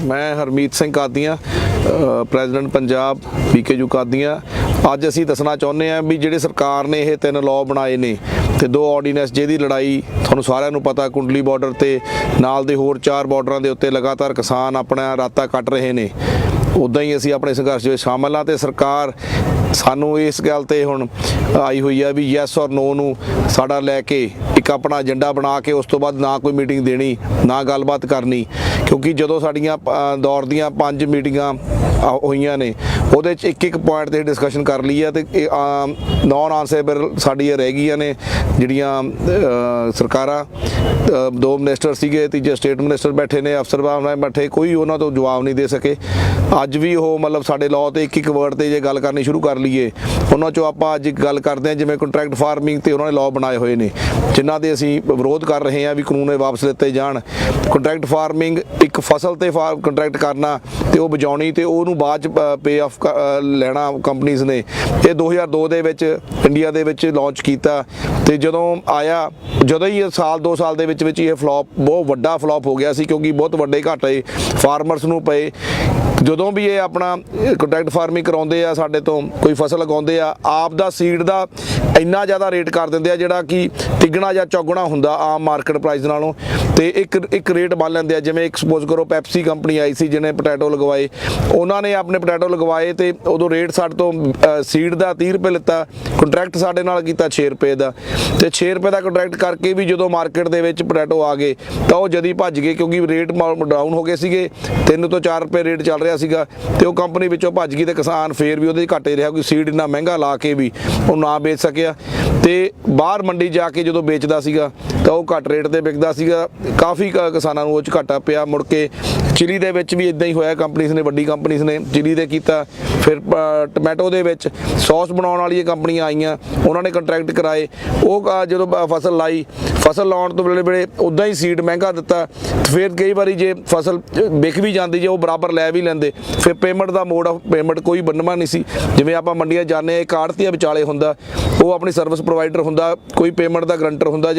मैं हरमीत सिंह कादियां ਪ੍ਰੈਜ਼ੀਡੈਂਟ ਪੰਜਾਬ ਪੀਕੇਯੂ ਕਾਦੀਆਂ। ਅੱਜ ਅਸੀਂ ਦੱਸਣਾ ਚਾਹੁੰਦੇ ਹਾਂ ਵੀ ਜਿਹੜੇ ਸਰਕਾਰ ਨੇ ਇਹ 3 ਲਾਅ ਬਣਾਏ ਨੇ ਤੇ 2 ਆਰਡੀਨੈਂਸ ਜਿਹਦੀ ਲੜਾਈ ਤੁਹਾਨੂੰ ਸਾਰਿਆਂ ਨੂੰ ਪਤਾ ਕੁੰਡਲੀ ਬਾਰਡਰ ਤੇ ਨਾਲ ਦੇ ਹੋਰ 4 ਬਾਰਡਰਾਂ ਦੇ ਉੱਤੇ ਲਗਾਤਾਰ ਕਿਸਾਨ ਆਪਣਾ ਰਾਤਾਂ ਕੱਟ ਰਹੇ ਨੇ। ਉੱਦਾਂ ਹੀ ਅਸੀਂ ਆਪਣੇ ਸੰਘਰਸ਼ ਵਿੱਚ ਸ਼ਾਮਲ ਹਾਂ ਤੇ ਸਰਕਾਰ ਸਾਨੂੰ ਇਸ ਗੱਲ ਤੇ ਹੁਣ ਆਈ ਹੋਈ ਆ ਵੀ ਯੈਸ ਔਰ ਨੋ ਨੂੰ ਸਾਡਾ ਲੈ ਕੇ ਇੱਕ ਆਪਣਾ ਏਜੰਡਾ ਬਣਾ ਕੇ ਉਸ ਤੋਂ ਬਾਅਦ ਨਾ ਕੋਈ ਮੀਟਿੰਗ ਦੇਣੀ ਨਾ ਗੱਲਬਾਤ ਕਰਨੀ, ਕਿਉਂਕਿ ਜਦੋਂ ਸਾਡੀਆਂ ਦੌਰ ਦੀਆਂ 5 ਮੀਟਿੰਗਾਂ ਹੋਈਆਂ ਨੇ ਉਹਦੇ 'ਚ ਇੱਕ ਪੁਆਇੰਟ 'ਤੇ ਡਿਸਕਸ਼ਨ ਕਰ ਲਈ ਆ ਤੇ ਨੌਨ ਆਨਸਰੇਬਲ ਸਾਡੀਆਂ ਰਹਿ ਗਈਆਂ ਨੇ ਜਿਹੜੀਆਂ ਸਰਕਾਰਾਂ। 2 ਮਿਨਿਸਟਰ ਸੀਗੇ, ਤੀਜੇ ਸਟੇਟ ਮਿਨਿਸਟਰ ਬੈਠੇ ਨੇ, ਅਫਸਰ ਸਾਹਿਬ ਬੈਠੇ, ਕੋਈ ਉਹਨਾਂ ਤੋਂ ਜਵਾਬ ਨਹੀਂ ਦੇ ਸਕੇ। ਅੱਜ ਵੀ ਉਹ ਮਤਲਬ ਸਾਡੇ ਲਾਅ ਤੇ ਇੱਕ ਵਰਡ ਤੇ ਜੇ ਗੱਲ ਕਰਨੀ ਸ਼ੁਰੂ ਕਰ ਲਈਏ ਉਹਨਾਂ 'ਚੋਂ ਆਪਾਂ ਅੱਜ ਗੱਲ ਕਰਦੇ ਹਾਂ ਜਿਵੇਂ ਕੰਟਰੈਕਟ ਫਾਰਮਿੰਗ ਤੇ ਉਹਨਾਂ ਨੇ ਲਾਅ ਬਣਾਏ ਹੋਏ ਨੇ ਜਿਨ੍ਹਾਂ ਦੇ ਅਸੀਂ ਵਿਰੋਧ ਕਰ ਰਹੇ ਹਾਂ ਵੀ ਕਾਨੂੰਨ ਇਹ ਵਾਪਸ ਲਿੱਤੇ ਜਾਣ। ਕੰਟਰੈਕਟ ਫਾਰਮਿੰਗ ਇੱਕ ਫਸਲ ਤੇ ਕੰਟਰੈਕਟ ਕਰਨਾ ਤੇ ਉਹ ਬਚਾਉਣੀ ਤੇ ਉਹਨੂੰ ਬਾਅਦ 'ਚ ਪੇ ਆਫ ਲੈਣਾ ਕੰਪਨੀਜ਼ ਨੇ। ਇਹ 2002 ਦੇ ਵਿੱਚ ਇੰਡੀਆ ਦੇ ਵਿੱਚ ਲਾਂਚ ਕੀਤਾ ਤੇ ਜਦੋਂ ਹੀ ਸਾਲ 2 ਸਾਲ ਦੇ ਵਿੱਚ ਇਹ ਫਲॉप ਬਹੁਤ ਵੱਡਾ ਫਲॉप ਹੋ ਗਿਆ ਸੀ, ਕਿਉਂਕਿ ਬਹੁਤ ਵੱਡੇ ਘਾਟੇ ਫਾਰਮਰਸ ਨੂੰ ਪਏ। ਜਦੋਂ ਵੀ ਇਹ ਆਪਣਾ ਕੰਟਰੈਕਟ ਫਾਰਮਿੰਗ ਕਰਾਉਂਦੇ ਆ ਸਾਡੇ ਤੋਂ ਕੋਈ ਫਸਲ ਲਗਾਉਂਦੇ ਆ ਆਪ ਦਾ ਸੀਡ ਦਾ ਇੰਨਾ ਜ਼ਿਆਦਾ ਰੇਟ ਕਰ ਦਿੰਦੇ ਆ ਜਿਹੜਾ ਕਿ ਤਿੱਗਣਾ ਜਾਂ ਚੌਗਣਾ ਹੁੰਦਾ ਆਮ ਮਾਰਕੀਟ ਪ੍ਰਾਈਸ ਨਾਲੋਂ, ਤੇ ਇੱਕ ਰੇਟ ਬੰਨ ਲੈਂਦੇ ਆ। ਜਿਵੇਂ ਇੱਕ ਸਪੋਜ਼ ਕਰੋ ਪੈਪਸੀ ਕੰਪਨੀ ਆਈ ਸੀ ਜਿਹਨੇ ਪੋਟੈਟੋ ਲਗਵਾਏ, ਉਹਨਾਂ ਨੇ ਆਪਣੇ ਪੋਟੈਟੋ ਲਗਵਾਏ ਤੇ ਉਦੋਂ ਰੇਟ ਸਾਡੇ ਤੋਂ ਸੀਡ ਦਾ 30 ਰੁਪਏ ਲਿੱਤਾ, ਕੰਟਰੈਕਟ ਸਾਡੇ ਨਾਲ ਕੀਤਾ 6 ਰੁਪਏ ਦਾ, ਤੇ 6 ਰੁਪਏ ਦਾ ਕੰਟਰੈਕਟ ਕਰਕੇ ਵੀ ਜਦੋਂ ਮਾਰਕੀਟ ਦੇ ਵਿੱਚ ਪੋਟੈਟੋ ਆ ਗਏ ਤਾਂ ਉਹ ਜਦੀ ਭੱਜ ਗਏ, ਕਿਉਂਕਿ ਰੇਟ ਡਾਊਨ ਹੋ ਗਏ ਸੀਗੇ, 3 ਤੋਂ 4 ਰੁਪਏ ਰੇਟ ਚੱਲ ਰਿਹਾ ਸੀਗਾ ਤੇ ਉਹ ਕੰਪਨੀ ਵਿੱਚੋਂ ਭੱਜ ਗਈ ਤੇ ਕਿਸਾਨ ਫੇਰ ਵੀ ਉਹਦੇ ਘਾਟੇ ਰਿਹਾ, ਕੋਈ ਸੀਡ ਇੰਨਾ ਮਹਿੰਗਾ ਲਾ ਕੇ ਵੀ ਉਹ ਨਾ ਵੇਚ ਸਕਿਆ। ਤੇ ਬਾਹਰ ਮੰਡੀ ਜਾ ਕੇ ਜਦੋਂ ਵੇਚਦਾ ਸੀਗਾ ਤਾਂ ਉਹ ਘੱਟ ਰੇਟ ਤੇ ਵਿਕਦਾ ਸੀਗਾ, ਕਾਫੀ ਕਿਸਾਨਾਂ ਨੂੰ ਉਹ 'ਚ ਘਾਟਾ ਪਿਆ। ਮੁੜ ਕੇ ਚਿਲੀ ਦੇ ਵਿੱਚ ਵੀ ਇਦਾਂ ਹੀ ਹੋਇਆ, ਕੰਪਨੀਜ਼ ਨੇ ਵੱਡੀ ਕੰਪਨੀਜ਼ ਨੇ ਚਿਲੀ ਦੇ ਕੀਤਾ। ਫਿਰ ਟਮੈਟੋ ਦੇ ਵਿੱਚ ਸੌਸ ਬਣਾਉਣ ਵਾਲੀਆਂ ਕੰਪਨੀਆਂ ਆਈਆਂ, ਉਹਨਾਂ ਨੇ ਕੰਟਰੈਕਟ ਕਰਾਏ। ਉਹ ਜਦੋਂ ਫਸਲ ਲਾਈ, ਫਸਲ ਲਾਉਣ ਤੋਂ ਵੇਲੇ ਉੱਦਾਂ ਹੀ ਸੀਡ ਮਹਿੰਗਾ ਦਿੱਤਾ। ਫਿਰ ਕਈ ਵਾਰੀ ਜੇ ਫਸਲ ਵਿਕ ਵੀ ਜਾਂਦੀ ਜੇ ਉਹ ਬਰਾਬਰ ਲੈ ਵੀ ਲੈਂਦੇ, ਫਿਰ payment the mode of payment ਕੋਈ ਬੰਨ੍ਹਵਾ ਨਹੀਂ ਸੀ। ਜਿਵੇਂ ਆਪਾਂ ਮੰਡੀਆਂ ਜਾਂਦੇ ਇੱਕ ਆੜ੍ਹਤੀਆ ਵਿਚਾਲੇ ਹੁੰਦਾ, ਉਹ ਆਪਣੀ ਸਰਵਿਸ ਪ੍ਰੋਵਾਈਡਰ ਹੁੰਦਾ, ਕੋਈ ਪੇਮੈਂਟ ਦਾ ਗਰੰਟਰ ਹੁੰਦਾ।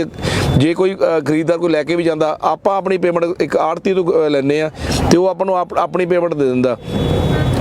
ਜੇ ਕੋਈ ਖਰੀਦਦਾਰ ਕੋਈ ਲੈ ਕੇ ਵੀ ਜਾਂਦਾ ਆਪਾਂ ਆਪਣੀ ਪੇਮੈਂਟ ਇੱਕ ਆੜ੍ਹਤੀ ਤੋਂ ਲੈਂਦੇ ਆ ਤੇ ਉਹ ਆਪਾਂ ਨੂੰ ਆਪਣੀ ਪੇਮੈਂਟ ਦੇ ਦਿੰਦਾ।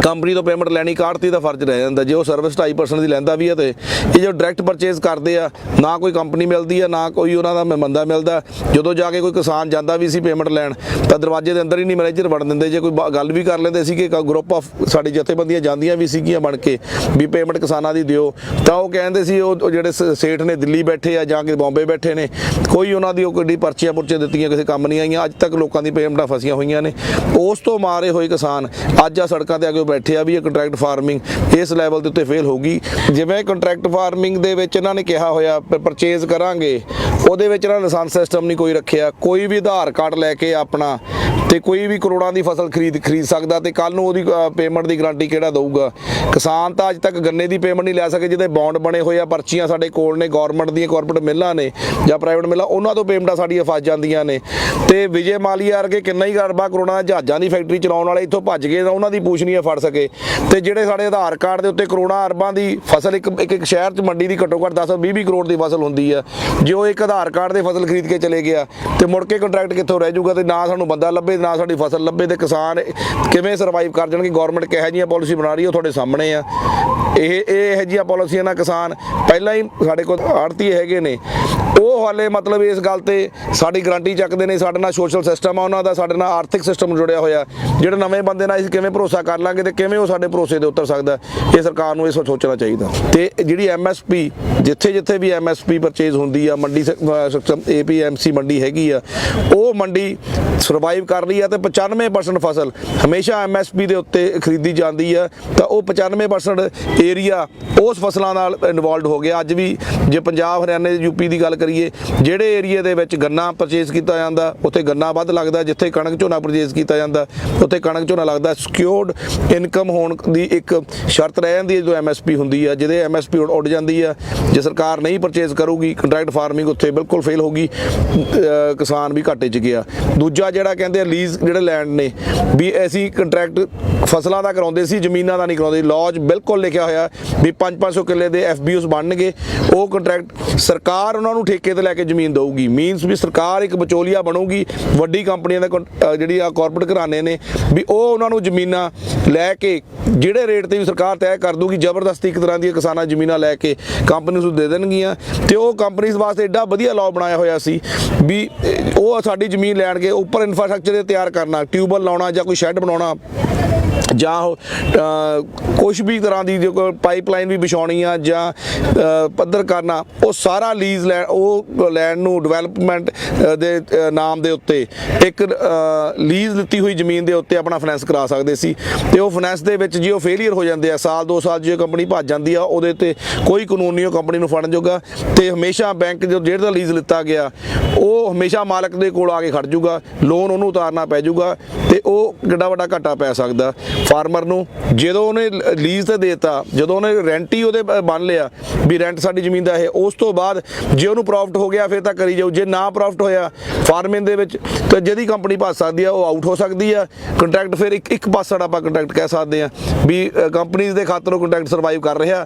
ਕੰਪਨੀ ਤੋਂ ਪੇਮੈਂਟ ਲੈਣੀ ਆੜ੍ਹਤੀ ਦਾ ਫਰਜ਼ ਰਹਿ ਜਾਂਦਾ। ਜੇ ਉਹ ਸਰਵਿਸ 2.5% ਦੀ ਲੈਂਦਾ ਵੀ ਹੈ ਤੇ ਇਹ ਜੋ ਡਾਇਰੈਕਟ ਪਰਚੇਜ਼ ਕਰਦੇ ਆ ਨਾ ਕੋਈ ਕੰਪਨੀ ਮਿਲਦੀ ਆ ਨਾ ਕੋਈ ਉਹਨਾਂ ਦਾ ਬੰਦਾ ਮਿਲਦਾ। ਜਦੋਂ ਜਾ ਕੇ ਕੋਈ ਕਿਸਾਨ ਜਾਂਦਾ ਵੀ ਸੀ ਪੇਮੈਂਟ ਲੈਣ ਤਾਂ ਦਰਵਾਜ਼ੇ ਦੇ ਅੰਦਰ ਹੀ ਨਹੀਂ ਮੈਨੇਜਰ ਵੜਨ ਦਿੰਦੇ। ਜੇ ਕੋਈ ਗੱਲ ਵੀ ਕਰ ਲੈਂਦੇ ਸੀਗੇ ਗਰੁੱਪ ਆਫ ਸਾਡੀ ਜਥੇਬੰਦੀਆਂ ਜਾਂਦੀਆਂ ਵੀ ਸੀਗੀਆਂ ਬਣ ਕੇ ਵੀ ਪੇਮੈਂਟ ਕਿਸਾਨਾਂ ਦੀ ਦਿਓ, ਤਾਂ ਉਹ ਕਹਿੰਦੇ ਸੀ ਉਹ ਜਿਹੜੇ ਸੇਠ ਨੇ ਦਿੱਲੀ ਬੈਠੇ ਆ ਜਾਂ ਕਿ ਬੰਬੇ ਬੈਠੇ ਨੇ, ਕੋਈ ਉਹਨਾਂ ਦੀ ਉਹ ਕਿੱਡੀ ਪਰਚੀਆਂ ਦਿੱਤੀਆਂ ਕਿਸੇ ਕੰਮ ਨਹੀਂ ਆਈਆਂ। ਅੱਜ ਤੱਕ ਲੋਕਾਂ ਦੀ ਪੇਮੈਂਟਾਂ ਫਸੀਆਂ ਹੋਈਆਂ ਨੇ। ਉਸ ਤੋਂ ਮਾਰੇ ਹੋਏ ਕਿਸਾਨ ਅੱਜ ਆ ਸੜਕਾਂ ਤੇ ਆ ਕੇ ਬੈਠੇ ਆ ਵੀ ਇਹ ਕੰਟਰੈਕਟ ਫਾਰਮਿੰਗ ਇਸ ਲੈਵਲ ਦੇ ਉੱਤੇ ਫੇਲ ਹੋਊਗੀ। ਜਿਵੇਂ ਕੰਟਰੈਕਟ ਫਾਰਮਿੰਗ ਦੇ ਵਿੱਚ ਇਹਨਾਂ ਨੇ ਕਿਹਾ ਹੋਇਆ ਪਰਚੇਜ਼ ਕਰਾਂਗੇ, ਉਹਦੇ ਵਿੱਚ ਇਹਨਾਂ ਲਾਇਸੈਂਸ ਸਿਸਟਮ ਨਹੀਂ ਕੋਈ ਰੱਖਿਆ। ਕੋਈ ਵੀ ਆਧਾਰ ਕਾਰਡ ਲੈ ਕੇ ਆਪਣਾ ਤੇ ਕੋਈ ਵੀ ਕਰੋੜਾਂ ਦੀ ਫਸਲ ਖਰੀਦ ਸਕਦਾ ਤੇ ਕੱਲ ਨੂੰ ਉਹਦੀ ਪੇਮੈਂਟ ਦੀ ਗਾਰੰਟੀ ਕਿਹੜਾ ਦਊਗਾ? ਕਿਸਾਨ ਤਾਂ ਅੱਜ ਤੱਕ ਗੰਨੇ ਦੀ ਪੇਮੈਂਟ ਨਹੀਂ ਲੈ ਸਕੇ ਜਿਹਦੇ ਬੌਂਡ ਬਣੇ ਹੋਏ ਆ, ਪਰਚੀਆਂ ਸਾਡੇ ਕੋਲ ਨੇ, ਗੌਰਮੈਂਟ ਦੀਆਂ ਕਾਰਪੋਰੇਟ ਮਿੱਲਾਂ ਨੇ ਜਾਂ ਪ੍ਰਾਈਵੇਟ ਮਿੱਲਾਂ, ਉਹਨਾਂ ਤੋਂ ਪੇਮੈਂਟਾਂ ਸਾਡੀਆਂ ਫਸ ਜਾਂਦੀਆਂ ਨੇ। ਤੇ ਵਿਜੇ ਮਾਲੀਆ ਵਰਗੇ ਕਿੰਨਾ ਹੀ ਅਰਬਾਂ ਕਰੋੜਾਂ ਜਹਾਜ਼ਾਂ ਦੀ ਫੈਕਟਰੀ ਚਲਾਉਣ ਵਾਲੇ ਇੱਥੋਂ ਭੱਜ ਗਏ, ਉਹਨਾਂ ਦੀ ਪੂਛ ਨਹੀਂ ਫੜ ਸਕੇ। ਤੇ ਜਿਹੜੇ ਸਾਡੇ ਆਧਾਰ ਕਾਰਡ ਦੇ ਉੱਤੇ ਕਰੋੜਾਂ ਅਰਬਾਂ ਦੀ ਫਸਲ ਇੱਕ ਸ਼ਹਿਰ 'ਚ ਮੰਡੀ ਦੀ ਘੱਟੋ ਘੱਟ 10-20 ਕਰੋੜ ਦੀ ਫਸਲ ਹੁੰਦੀ ਆ, ਜੇ ਉਹ ਇੱਕ ਆਧਾਰ ਕਾਰਡ ਦੇ ਫਸਲ ਖਰੀਦ ਕੇ ਚਲੇ ਗਿਆ ਤੇ ਮੁੜ ਕੇ ਕੰਟਰੈਕਟ ਕਿੱਥੋਂ ਰਹਿ ਜਾਊਗਾ? ਤੇ ਨਾ ਸਾਨੂੰ ਬੰਦਾ ਲੱਭੇ ਨਾ ਸਾਡੀ ਫਸਲ ਲੱਭੇ ਤੇ ਕਿਸਾਨ ਕਿਵੇਂ ਸਰਵਾਈਵ ਕਰ ਜਾਣਗੇ? ਗੌਰਮੈਂਟ ਕਿਹੋ ਜਿਹੀਆਂ ਪਾਲਿਸੀ ਬਣਾ ਰਹੀ ਉਹ ਤੁਹਾਡੇ ਸਾਹਮਣੇ ਆ। ਇਹੋ ਜਿਹੀਆਂ ਪਾਲਿਸੀਆਂ ਨਾਲ ਕਿਸਾਨ ਪਹਿਲਾਂ ਹੀ ਸਾਡੇ ਕੋਲ ਆੜ੍ਹਤੀ ਹੈਗੇ ਨੇ, ਉਹ ਹਾਲੇ ਮਤਲਬ ਇਸ ਗੱਲ ਤੇ ਸਾਡੀ ਗਰੰਟੀ ਚੱਕਦੇ ਨੇ। ਸਾਡੇ ਨਾਲ ਸੋਸ਼ਲ ਸਿਸਟਮ ਆ ਉਹਨਾਂ ਦਾ, ਸਾਡੇ ਨਾਲ ਆਰਥਿਕ ਸਿਸਟਮ ਜੁੜਿਆ ਹੋਇਆ। ਜਿਹੜੇ ਨਵੇਂ ਬੰਦੇ ਨਾਲ ਅਸੀਂ ਕਿਵੇਂ ਭਰੋਸਾ ਕਰ ਲਾਂਗੇ ਤੇ ਕਿਵੇਂ ਉਹ ਸਾਡੇ ਭਰੋਸੇ ਤੇ ਉਤਰ ਸਕਦਾ? ਇਹ ਸਰਕਾਰ ਨੂੰ ਇਹ ਸੋਚਣਾ ਚਾਹੀਦਾ। ਤੇ ਜਿਹੜੀ MSP ਜਿੱਥੇ ਵੀ MSP ਪਰਚੇਜ਼ ਹੁੰਦੀ ਆ, ਮੰਡੀ ਸਿਸਟਮ APMC ਮੰਡੀ ਹੈਗੀ ਆ, ਉਹ ਮੰਡੀ ਸਰਵਾਈਵ ਕਰ ਰਹੀ ਆ ਤੇ 95% ਫਸਲ ਹਮੇਸ਼ਾ MSP ਦੇ ਉੱਤੇ ਖਰੀਦੀ ਜਾਂਦੀ ਆ, ਤਾਂ ਉਹ 95% ਏਰੀਆ ਉਸ ਫਸਲਾਂ ਨਾਲ ਇਨਵੋਲਵਡ ਹੋ ਗਿਆ। ਅੱਜ ਵੀ ਜੇ ਪੰਜਾਬ ਹਰਿਆਣੇ UP ਦੀ ਗੱਲ ਕਰੀਏ, ਜਿਹੜੇ ਏਰੀਏ ਦੇ ਵਿੱਚ ਗੰਨਾ ਪਰਚੇਜ਼ ਕੀਤਾ ਜਾਂਦਾ ਉੱਥੇ ਗੰਨਾ ਵੱਧ ਲੱਗਦਾ, ਜਿੱਥੇ ਕਣਕ ਝੋਨਾ ਪਰਚੇਜ਼ ਕੀਤਾ ਜਾਂਦਾ ਉੱਥੇ ਕਣਕ ਝੋਨਾ ਲੱਗਦਾ। ਸਿਕਿਉਰਡ ਇਨਕਮ ਹੋਣ ਦੀ ਇੱਕ ਸ਼ਰਤ ਰਹਿ ਜਾਂਦੀ ਹੈ ਜਦੋਂ MSP ਹੁੰਦੀ ਆ। ਜਿਹਦੇ MSP ਉੱਡ ਜਾਂਦੀ ਆ, ਜੇ ਸਰਕਾਰ ਨਹੀਂ ਪਰਚੇਜ਼ ਕਰੂਗੀ ਕੰਟਰੈਕਟ ਫਾਰਮਿੰਗ ਉੱਥੇ ਬਿਲਕੁਲ ਫੇਲ ਹੋਊਗੀ, ਕਿਸਾਨ ਵੀ ਘਾਟੇ 'ਚ ਗਿਆ। ਦੂਜਾ ਜਿਹੜਾ ਕਹਿੰਦੇ ਲੀਜ਼ ਜਿਹੜੇ ਲੈਂਡ ਨੇ ਵੀ ਅਸੀਂ ਕੰਟਰੈਕਟ ਫਸਲਾਂ ਦਾ ਕਰਾਉਂਦੇ ਸੀ, ਜ਼ਮੀਨਾਂ ਦਾ ਨਹੀਂ ਕਰਾਉਂਦੇ। ਲਾਅ 'ਚ ਬਿਲਕੁਲ ਲਿਖਿਆ ਹੋਇਆ ਵੀ 500 ਕਿੱਲੇ ਦੇ FBOs ਬਣਨਗੇ, ਉਹ ਕੰਟਰੈਕਟ ਸਰਕਾਰ ਉਹਨਾਂ ਨੂੰ ਠੇਕੇ ਤੇ ਲੈ ਕੇ ਜ਼ਮੀਨ ਦਊਗੀ। ਮੀਨਸ ਵੀ ਸਰਕਾਰ ਇੱਕ ਵਿਚੋਲੀਆ ਬਣੂਗੀ, ਵੱਡੀ ਕੰਪਨੀਆਂ ਦੇ ਜਿਹੜੀ ਆ ਕਾਰਪੋਰੇਟ ਘਰਾਣੇ ਨੇ ਵੀ ਉਹ ਉਹਨਾਂ ਨੂੰ ਜ਼ਮੀਨਾਂ ਲੈ ਕੇ ਜਿਹੜੇ ਰੇਟ ਤੇ ਵੀ ਸਰਕਾਰ ਤੈਅ ਕਰ ਦੂਗੀ, ਜ਼ਬਰਦਸਤੀ ਇੱਕ ਤਰ੍ਹਾਂ ਦੀਆਂ ਕਿਸਾਨਾਂ ਜ਼ਮੀਨਾਂ ਲੈ ਕੇ ਕੰਪਨੀ ਨੂੰ ਦੇ ਦੇਣਗੀਆਂ। ਤੇ ਉਹ ਕੰਪਨੀਜ਼ ਵਾਸਤੇ ਐਡਾ ਵਧੀਆ ਲਾਅ ਬਣਾਇਆ ਹੋਇਆ ਸੀ ਵੀ ਉਹ ਸਾਡੀ ਜ਼ਮੀਨ ਲੈਣਗੇ, ਉੱਪਰ ਇਨਫਰਾਸਟ੍ਰਕਚਰ ਤਿਆਰ ਕਰਨਾ, ਟਿਊਬਵੈੱਲ ਲਾਉਣਾ ਜਾਂ ਕੋਈ ਸ਼ੈੱਡ ਬਣਾਉਣਾ ਜਾਂ ਕੁਛ ਵੀ ਤਰ੍ਹਾਂ ਦੀ ਜੋ ਪਾਈਪਲਾਈਨ ਵੀ ਵਿਛਾਉਣੀ ਆ ਜਾਂ ਪੱਧਰ ਕਰਨਾ, ਉਹ ਸਾਰਾ ਲੀਜ਼ ਉਹ ਲੈਂਡ ਨੂੰ ਡਿਵੈਲਪਮੈਂਟ ਦੇ ਨਾਮ ਦੇ ਉੱਤੇ ਇੱਕ ਲੀਜ਼ ਦਿੱਤੀ ਹੋਈ ਜ਼ਮੀਨ ਦੇ ਉੱਤੇ ਆਪਣਾ ਫਾਈਨੈਂਸ ਕਰਾ ਸਕਦੇ ਸੀ। ਤੇ ਉਹ ਫਾਈਨੈਂਸ ਦੇ ਵਿੱਚ ਜੇ ਉਹ ਫੇਲੀਅਰ ਹੋ ਜਾਂਦੇ ਆ, ਸਾਲ 2 ਸਾਲ ਜੇ ਕੰਪਨੀ ਭੱਜ ਜਾਂਦੀ ਆ, ਉਹਦੇ ਤੇ ਕੋਈ ਕਾਨੂੰਨ ਨਹੀਂ ਉਹ ਕੰਪਨੀ ਨੂੰ ਫੜਨ ਜੋਗਾ। ਤੇ ਹਮੇਸ਼ਾ ਬੈਂਕ ਜੋ ਜਿਹੜਾ ਲੀਜ਼ ਲਿੱਤਾ ਗਿਆ ਉਹ ਹਮੇਸ਼ਾ ਮਾਲਕ ਦੇ ਕੋਲ ਆ ਕੇ ਖੜ ਜੂਗਾ, ਲੋਨ ਉਹਨੂੰ ਉਤਾਰਨਾ ਪੈ ਜੂਗਾ ਤੇ ਉਹ ਕਿੱਡਾ ਵੱਡਾ ਘਾਟਾ ਪੈ ਸਕਦਾ ਫਾਰਮਰ ਨੂੰ। ਜਦੋਂ ਉਹਨੇ ਲੀਜ਼ ਤੇ ਦੇਤਾ, ਜਦੋਂ ਉਹਨੇ ਰੈਂਟ ਹੀ ਉਹਦੇ ਬਣ ਲਿਆ ਵੀ ਰੈਂਟ ਸਾਡੀ ਜ਼ਮੀਨ ਦਾ ਇਹ, ਉਸ ਤੋਂ ਬਾਅਦ ਜੇ ਉਹਨੂੰ ਪ੍ਰੋਫਿਟ ਹੋ ਗਿਆ ਫਿਰ ਤਾਂ ਕਰੀ ਜਾਊ, ਜੇ ਨਾ ਪ੍ਰੋਫਿਟ ਹੋਇਆ ਫਾਰਮਿੰਗ ਦੇ ਵਿੱਚ ਤਾਂ ਜਿਹਦੀ ਕੰਪਨੀ ਭੱਜ ਸਕਦੀ ਆ ਉਹ ਆਊਟ ਹੋ ਸਕਦੀ ਆ। ਕੰਟਰੈਕਟ ਫਿਰ ਇੱਕ ਪਾਸਾ ਆਪਾਂ ਕੰਟਰੈਕਟ ਕਹਿ ਸਕਦੇ ਆ ਵੀ ਕੰਪਨੀਜ਼ ਦੇ ਖਾਤਰ ਉਹ ਕੰਟਰੈਕਟ ਸਰਵਾਈਵ ਕਰ ਰਿਹਾ,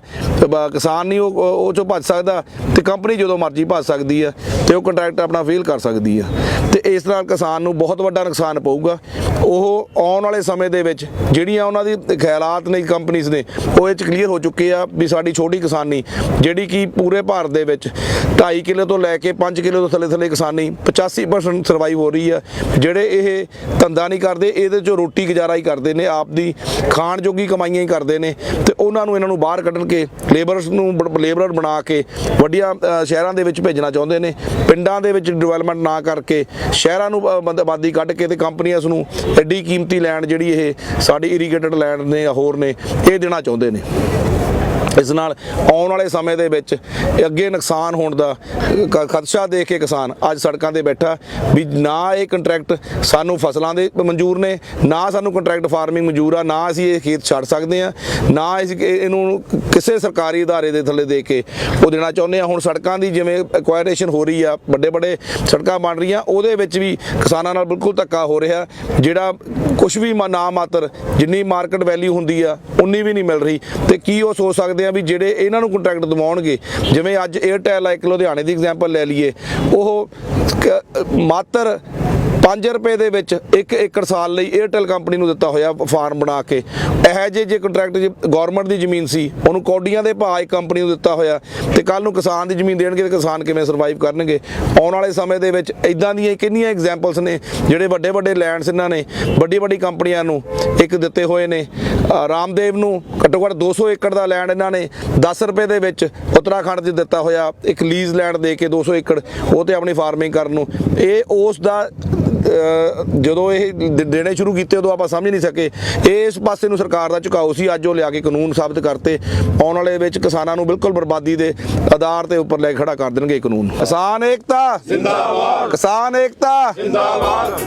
ਕਿਸਾਨ ਨਹੀਂ ਉਹ ਚੋਂ ਭੱਜ ਸਕਦਾ ਤੇ ਕੰਪਨੀ ਜਦੋਂ ਮਰਜ਼ੀ ਭੱਜ ਸਕਦੀ ਆ ਤੇ ਉਹ ਕੰਟਰੈਕਟ ਆਪਣਾ ਫੇਲ ਕਰ ਸਕਦੀ ਆ। ਤੇ ਇਸ ਨਾਲ ਕਿਸਾਨ ਨੂੰ ਬਹੁਤ ਵੱਡਾ ਨੁਕਸਾਨ ਪਊਗਾ। ਉਹ ਆਉਣ ਵਾਲੇ ਸਮੇਂ ਦੇ ਵਿੱਚ ਜਿਹੜੀਆਂ ਉਹਨਾਂ ਦੀ ਖਿਆਲਾਤ ਨੇ ਕੰਪਨੀਜ਼ ਨੇ ਉਹ ਇਹ 'ਚ ਕਲੀਅਰ ਹੋ ਚੁੱਕੇ ਆ ਵੀ ਸਾਡੀ ਛੋਟੀ ਕਿਸਾਨੀ ਜਿਹੜੀ ਕਿ ਪੂਰੇ ਭਾਰਤ ਦੇ ਵਿੱਚ 2.5 ਕਿੱਲੇ ਤੋਂ ਲੈ ਕੇ 5 ਕਿੱਲੇ ਤੋਂ ਥੱਲੇ ਕਿਸਾਨੀ 85% ਸਰਵਾਈਵ ਹੋ ਰਹੀ ਆ। ਜਿਹੜੇ ਇਹ ਧੰਦਾ ਨਹੀਂ ਕਰਦੇ, ਇਹਦੇ 'ਚੋਂ ਰੋਟੀ ਗੁਜ਼ਾਰਾ ਹੀ ਕਰਦੇ ਨੇ, ਆਪ ਦੀ ਖਾਣ ਜੋਗੀ ਕਮਾਈਆਂ ਹੀ ਕਰਦੇ ਨੇ ਤੇ ਉਹਨਾਂ ਨੂੰ ਇਹਨਾਂ ਨੂੰ ਬਾਹਰ ਕੱਢਣ ਕੇ ਲੇਬਰਰ ਬਣਾ ਕੇ ਵੱਡੀਆਂ ਸ਼ਹਿਰਾਂ ਦੇ ਵਿੱਚ ਭੇਜਣਾ ਚਾਹੁੰਦੇ ਨੇ। ਪਿੰਡਾਂ ਦੇ ਵਿੱਚ ਡਿਵੈਲਪਮੈਂਟ ਨਾ ਕਰਕੇ ਸ਼ਹਿਰਾਂ ਨੂੰ ਆਬਾਦੀ ਕੱਢ ਕੇ ਤੇ ਕੰਪਨੀਆਂ ਨੂੰ ਐਡੀ ਕੀਮਤੀ ਲੈਂਡ ਜਿਹੜੀ ਇਹ ਸਾਡੀ ਇਰੀਗੇਟਡ ਲੈਂਡ ਨੇ ਹੋਰ ਨੇ ਇਹ ਦੇਣਾ ਚਾਹੁੰਦੇ ਨੇ। ਇਸ ਨਾਲ ਆਉਣ ਵਾਲੇ ਸਮੇਂ ਦੇ ਵਿੱਚ ਅੱਗੇ ਨੁਕਸਾਨ ਹੋਣ ਦਾ ਖਦਸ਼ਾ ਦੇਖ ਕੇ ਕਿਸਾਨ ਅੱਜ ਸੜਕਾਂ ਤੇ ਬੈਠਾ ਵੀ ਨਾ ਇਹ ਕੰਟਰੈਕਟ ਸਾਨੂੰ ਫਸਲਾਂ ਦੇ ਮਨਜ਼ੂਰ ਨੇ, ਨਾ ਸਾਨੂੰ ਕੰਟਰੈਕਟ ਫਾਰਮਿੰਗ ਮਨਜ਼ੂਰ ਆ, ਨਾ ਅਸੀਂ ਇਹ ਖੇਤ ਛੱਡ ਸਕਦੇ ਆ, ਨਾ ਅਸੀਂ ਇਹਨੂੰ ਕਿਸੇ ਸਰਕਾਰੀ ਅਦਾਰੇ ਦੇ ਥੱਲੇ ਦੇ ਕੇ ਉਹ ਦੇਣਾ ਚਾਹੁੰਦੇ ਆ। ਹੁਣ ਸੜਕਾਂ ਦੀ ਜਿਵੇਂ ਐਕਵਾਇਰੇਸ਼ਨ ਹੋ ਰਹੀ ਆ, ਵੱਡੇ ਸੜਕਾਂ ਬਣ ਰਹੀਆਂ, ਉਹਦੇ ਵਿੱਚ ਵੀ ਕਿਸਾਨਾਂ ਨਾਲ ਬਿਲਕੁਲ ਧੱਕਾ ਹੋ ਰਿਹਾ। ਜਿਹੜਾ ਕੁਛ ਵੀ ਨਾ ਮਾਤਰ ਜਿੰਨੀ ਮਾਰਕੀਟ ਵੈਲਿਊ ਹੁੰਦੀ ਆ ਉਨੀ ਵੀ ਨਹੀਂ ਮਿਲ ਰਹੀ। ਤੇ ਕੀ ਉਹ ਸੋਚ ਸਕਦੇ ਆ ਵੀ ਜਿਹੜੇ ਇਹਨਾਂ ਨੂੰ ਕੰਟਰੈਕਟ ਦਿਵਾਉਣਗੇ, ਜਿਵੇਂ ਅੱਜ ਏਅਰਟੈਲ ਆ, ਇੱਕ ਲੁਧਿਆਣੇ ਦੀ ਐਗਜ਼ਾਮਪਲ ਲੈ ਲਈਏ, ਉਹ ਮਾਤਰ 5 ਰੁਪਏ ਦੇ ਵਿੱਚ 1 ਏਕੜ ਸਾਲ ਲਈ ਏਅਰਟੈਲ ਕੰਪਨੀ ਨੂੰ ਦਿੱਤਾ ਹੋਇਆ ਫਾਰਮ ਬਣਾ ਕੇ। ਇਹੋ ਜਿਹੇ ਜੇ ਕੰਟਰੈਕਟ ਗਵਰਨਮੈਂਟ ਦੀ ਜ਼ਮੀਨ ਸੀ ਉਹਨੂੰ ਕੌਡੀਆਂ ਦੇ ਭਾਅ ਇੱਕ ਕੰਪਨੀ ਨੂੰ ਦਿੱਤਾ ਹੋਇਆ ਤੇ ਕੱਲ ਨੂੰ ਕਿਸਾਨ ਦੀ ਜ਼ਮੀਨ ਦੇਣਗੇ ਤੇ ਕਿਸਾਨ ਕਿਵੇਂ ਸਰਵਾਈਵ ਕਰਨਗੇ। ਆਉਣ ਵਾਲੇ ਸਮੇਂ ਦੇ ਵਿੱਚ ਇਦਾਂ ਦੀਆਂ ਕਿੰਨੀਆਂ ਐਗਜ਼ਾਮਪਲਸ ਨੇ ਜਿਹੜੇ ਵੱਡੇ ਲੈਂਡਸ ਇਹਨਾਂ ਨੇ ਵੱਡੀ ਕੰਪਨੀਆਂ ਨੂੰ ਇੱਕ ਦਿੱਤੇ ਹੋਏ ਨੇ। ਰਾਮਦੇਵ ਨੂੰ ਘੱਟੋ ਘੱਟ 200 ਏਕੜ ਦਾ ਲੈਂਡ ਇਹਨਾਂ ਨੇ 10 ਰੁਪਏ ਦੇ ਵਿੱਚ ਉੱਤਰਾਖੰਡ 'ਚ ਦਿੱਤਾ ਹੋਇਆ, ਇੱਕ ਲੀਜ਼ ਲੈਂਡ ਦੇ ਕੇ 200 ਏਕੜ ਉਹ ਤੇ ਆਪਣੀ ਫਾਰਮਿੰਗ ਕਰਨ ਨੂੰ। ਇਹ ਉਸ ਦਾ ਜਦੋਂ ਇਹ ਦੇਣੇ ਸ਼ੁਰੂ ਕੀਤੇ ਉਦੋਂ ਆਪਾਂ ਸਮਝ ਨਹੀਂ ਸਕੇ ਇਸ ਪਾਸੇ ਨੂੰ ਸਰਕਾਰ ਦਾ ਝੁਕਾਓ ਸੀ। ਅੱਜ ਉਹ ਲਿਆ ਕੇ ਕਾਨੂੰਨ ਸਾਬਤ ਕਰਤੇ। ਆਉਣ ਵਾਲੇ ਵਿੱਚ ਕਿਸਾਨਾਂ ਨੂੰ ਬਿਲਕੁਲ ਬਰਬਾਦੀ ਦੇ ਆਧਾਰ ਤੇ ਉੱਪਰ ਲੈ ਕੇ ਖੜਾ ਕਰ ਦੇਣਗੇ ਕਾਨੂੰਨ। ਕਿਸਾਨ ਏਕਤਾ ਜ਼ਿੰਦਾਬਾਦ, ਕਿਸਾਨ ਏਕਤਾ ਜ਼ਿੰਦਾਬਾਦ।